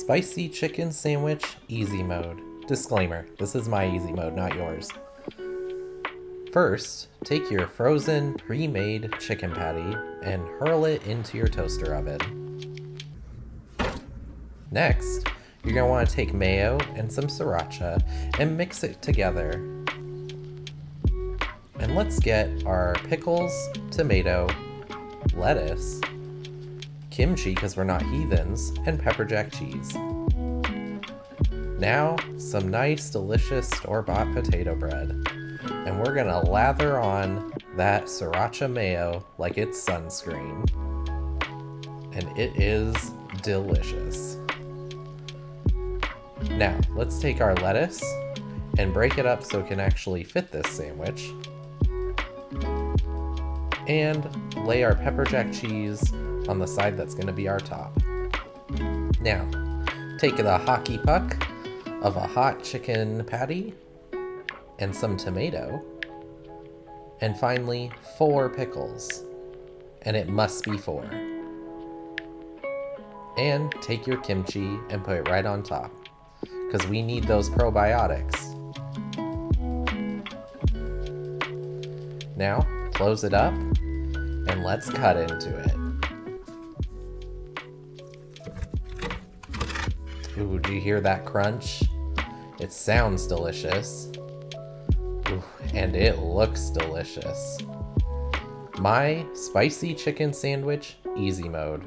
spicy chicken sandwich, easy mode. Disclaimer, this is my easy mode, not yours. First, take your frozen, pre-made chicken patty and hurl it into your toaster oven. Next, you're going to want to take mayo and some sriracha and mix it together. And let's get our pickles, tomato, lettuce, kimchi because we're not heathens, and pepperjack cheese. Now, some nice, delicious store-bought potato bread. And we're gonna lather on that sriracha mayo like it's sunscreen. And it is delicious. Now, let's take our lettuce and break it up so it can actually fit this sandwich. And lay our pepperjack cheese on the side that's gonna be our top. Now, take the hockey puck of a hot chicken patty and some tomato, and finally 4 pickles, and it must be 4. And take your kimchi and put it right on top, because we need those probiotics. Now, close it up, and let's cut into it. Ooh, do you hear that crunch? It sounds delicious. Ooh, and it looks delicious. My spicy chicken sandwich, easy mode.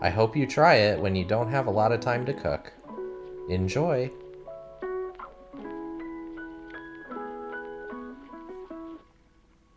I hope you try it when you don't have a lot of time to cook. Enjoy!